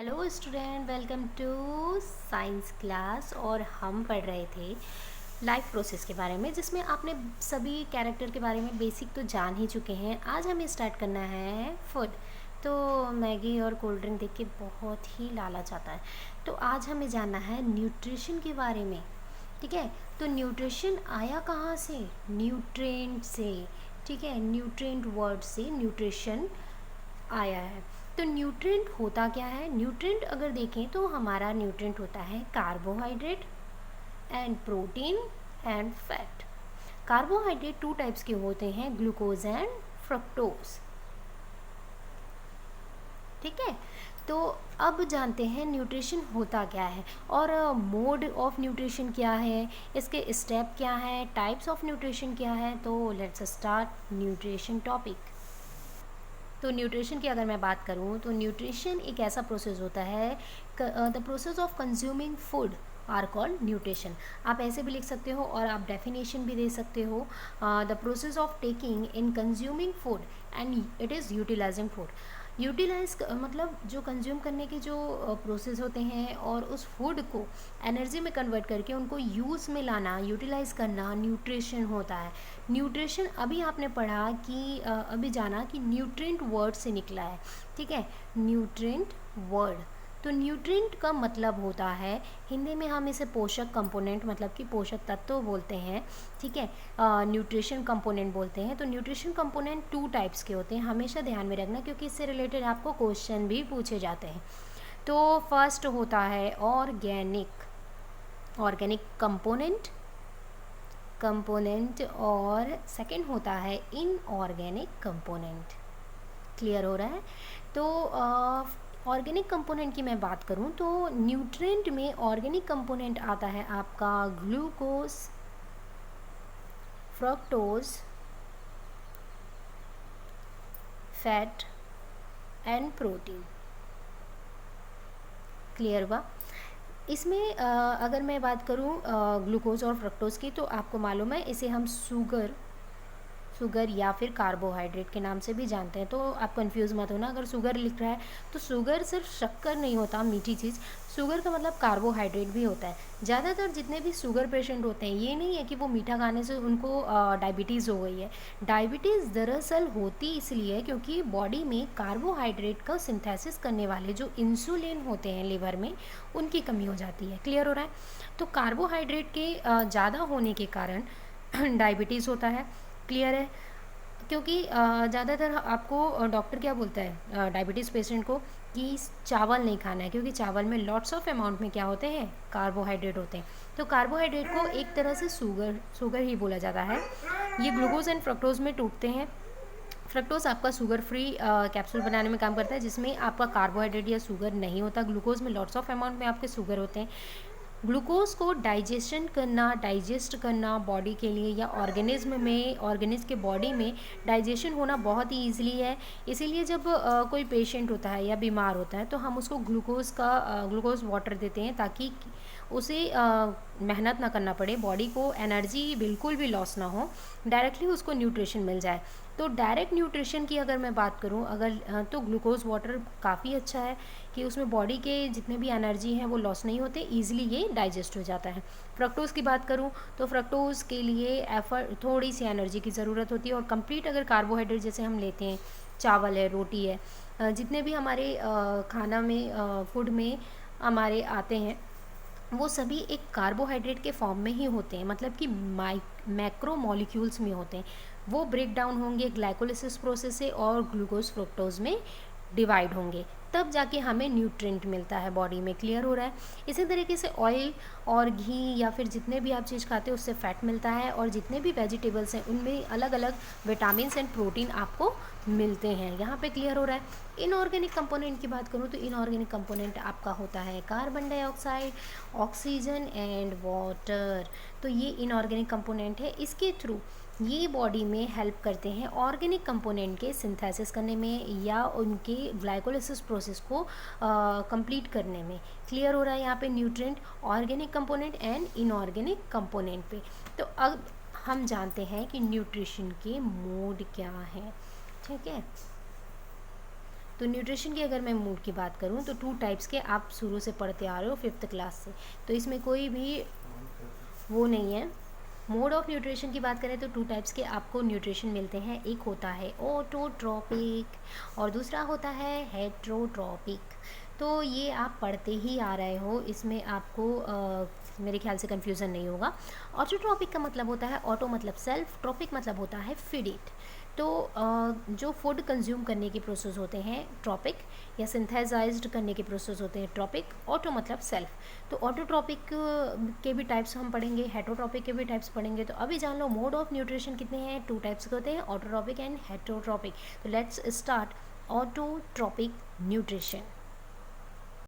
Hello student, welcome to science class. और हम पढ़ रहे थे लाइफ प्रोसेस के बारे में, जिसमें आपने सभी कैरेक्टर के बारे में बेसिक तो जान ही चुके हैं। आज हमें स्टार्ट करना है फूड। तो मैगी और कोल्ड ड्रिंक देख के बहुत ही लालच आता है, तो आज हमें जानना है न्यूट्रिशन के बारे में। ठीक है, तो न्यूट्रिशन आया कहाँ से? न्यूट्रेंट से। ठीक है, न्यूट्रेंट वर्ड से न्यूट्रिशन आया है। तो न्यूट्रिएंट होता क्या है? न्यूट्रिएंट अगर देखें तो हमारा न्यूट्रिएंट होता है carbohydrate and protein and fat. Carbohydrate two types के होते हैं, ग्लूकोज एंड फ्रक्टोज। ठीक है, तो अब जानते हैं न्यूट्रिशन होता क्या है और मोड ऑफ न्यूट्रिशन क्या है, इसके स्टेप क्या है, टाइप्स ऑफ न्यूट्रिशन क्या है। तो लेट्स स्टार्ट न्यूट्रिशन टॉपिक। तो न्यूट्रिशन की अगर मैं बात करूं तो न्यूट्रिशन एक ऐसा प्रोसेस होता है, the process of consuming food are called nutrition. आप ऐसे भी लिख सकते हो और आप डेफिनेशन भी दे सकते हो, the process of taking in consuming food and it is utilising food. Utilise मतलब जो कंज्यूम करने के जो प्रोसेस होते हैं और उस फूड को एनर्जी में कन्वर्ट करके उनको यूज़ में लाना, यूटिलाइज करना न्यूट्रिशन होता है। न्यूट्रिशन अभी आपने पढ़ा कि अभी जाना कि न्यूट्रिएंट वर्ड से निकला है। ठीक है, न्यूट्रिएंट वर्ड। तो न्यूट्रिएंट का मतलब होता है, हिंदी में हम इसे पोषक कंपोनेंट मतलब कि पोषक तत्व बोलते हैं। ठीक है, न्यूट्रिशन कंपोनेंट बोलते हैं। तो न्यूट्रिशन कंपोनेंट टू टाइप्स के होते हैं, हमेशा ध्यान में रखना, क्योंकि इससे रिलेटेड आपको क्वेश्चन भी पूछे जाते हैं। तो फर्स्ट होता है ऑर्गेनिक कंपोनेंट और सेकंड होता है इनऑर्गेनिक कंपोनेंट। क्लियर हो रहा है? तो ऑर्गेनिक कंपोनेंट की मैं बात करूं तो न्यूट्रिएंट में ऑर्गेनिक कंपोनेंट आता है आपका glucose, fructose, fat and protein. Clear हुआ? इसमें अगर मैं बात करूं ग्लूकोज और फ्रक्टोज की, तो आपको मालूम है इसे हम शुगर या फिर कार्बोहाइड्रेट के नाम से भी जानते हैं। तो आप कंफ्यूज मत होना, अगर शुगर लिख रहा है तो शुगर सिर्फ शक्कर नहीं होता, मीठी चीज़। शुगर का मतलब कार्बोहाइड्रेट भी होता है। ज़्यादातर जितने भी शुगर पेशेंट होते हैं, ये नहीं है कि वो मीठा खाने से उनको डायबिटीज़ हो गई है। डायबिटीज़ दरअसल होती इसलिए क्योंकि बॉडी में कार्बोहाइड्रेट का सिंथेसिस करने वाले जो इंसुलिन होते हैं लिवर में, उनकी कमी हो जाती है। क्लियर हो रहा है? तो कार्बोहाइड्रेट के ज़्यादा होने के कारण डायबिटीज़ होता है। क्लियर है? क्योंकि ज़्यादातर आपको डॉक्टर क्या बोलता है डायबिटीज़ पेशेंट को कि चावल नहीं खाना है, क्योंकि चावल में लॉट्स ऑफ अमाउंट में क्या होते हैं, कार्बोहाइड्रेट होते हैं। तो कार्बोहाइड्रेट को एक तरह से शुगर ही बोला जाता है। ये ग्लूकोज एंड फ्रक्टोज में टूटते हैं। फ्रक्टोज आपका शुगर फ्री कैप्सूल बनाने में काम करता है, जिसमें आपका कार्बोहाइड्रेट या शुगर नहीं होता। ग्लूकोज में लॉट्स ऑफ अमाउंट में आपके शुगर होते हैं। ग्लूकोज को डाइजेस्ट करना बॉडी के लिए या ऑर्गेनिज्म के बॉडी में डाइजेशन होना बहुत ही ईजिली है। इसीलिए जब कोई पेशेंट होता है या बीमार होता है तो हम उसको ग्लूकोज वाटर देते हैं, ताकि उसे मेहनत ना करना पड़े, बॉडी को एनर्जी बिल्कुल भी लॉस ना हो, डायरेक्टली उसको न्यूट्रिशन मिल जाए। तो डायरेक्ट न्यूट्रिशन की अगर मैं बात करूं, तो ग्लूकोज वाटर काफ़ी अच्छा है कि उसमें बॉडी के जितने भी एनर्जी हैं वो लॉस नहीं होते, ईजिली ये डाइजेस्ट हो जाता है। फ्रक्टोज़ की बात करूं तो फ्रक्टोज़ के लिए थोड़ी सी एनर्जी की ज़रूरत होती है। और कंप्लीट अगर कार्बोहाइड्रेट जैसे हम लेते हैं, चावल है, रोटी है, जितने भी हमारे खाना में फूड में हमारे आते हैं, वो सभी एक कार्बोहाइड्रेट के फॉर्म में ही होते हैं, मतलब कि मैक्रो मॉलिक्यूल्स में होते हैं। वो ब्रेक डाउन होंगे ग्लाइकोलिसिस प्रोसेस से और ग्लूकोज फ्रुक्टोज में डिवाइड होंगे, तब जाके हमें न्यूट्रिएंट मिलता है बॉडी में। क्लियर हो रहा है? इसी तरीके से ऑयल और घी या फिर जितने भी आप चीज़ खाते हैं उससे फैट मिलता है, और जितने भी वेजिटेबल्स हैं उनमें अलग अलग विटामिन एंड प्रोटीन आपको मिलते हैं। यहाँ पे क्लियर हो रहा है? इनऑर्गेनिक कंपोनेंट की बात करूँ तो इनऑर्गेनिक कंपोनेंट आपका होता है carbon dioxide, oxygen and water. तो ये इनऑर्गेनिक कंपोनेंट है, इसके थ्रू ये बॉडी में हेल्प करते हैं ऑर्गेनिक कंपोनेंट के सिंथेसिस करने में या उनके ग्लाइकोलिसिस प्रोसेस को कंप्लीट करने में। क्लियर हो रहा है यहाँ पे nutrient, organic component and inorganic component पे। तो अब हम जानते हैं कि न्यूट्रिशन के मोड क्या हैं। ठीक है, तो न्यूट्रिशन की अगर मैं मूड की बात करूँ तो 2 टाइप्स के आप शुरू से पढ़ते आ रहे हो 5th क्लास से, तो इसमें कोई भी वो नहीं है। मोड ऑफ न्यूट्रिशन की बात करें तो 2 टाइप्स के आपको न्यूट्रिशन मिलते हैं। एक होता है ऑटोट्रॉपिक और दूसरा होता है हेट्रोट्रॉपिक। तो ये आप पढ़ते ही आ रहे हो, इसमें आपको मेरे ख्याल से कन्फ्यूज़न नहीं होगा। ऑटोट्रॉपिक का मतलब होता है, ऑटो मतलब सेल्फ, ट्रॉपिक मतलब होता है फीड इट। तो जो फूड कंज्यूम करने के प्रोसेस होते हैं ट्रॉपिक, या सिंथेसाइज्ड करने के प्रोसेस होते हैं ट्रॉपिक। ऑटो मतलब सेल्फ। तो ऑटोट्रॉपिक के भी टाइप्स हम पढ़ेंगे, हेटरोट्रॉपिक के भी टाइप्स पढ़ेंगे। तो अभी जान लो मोड ऑफ न्यूट्रिशन कितने हैं, 2 टाइप्स के होते हैं, ऑटोट्रॉपिक एंड हेटरोट्रॉपिक। तो लेट्स स्टार्ट ऑटोट्रॉपिक न्यूट्रिशन।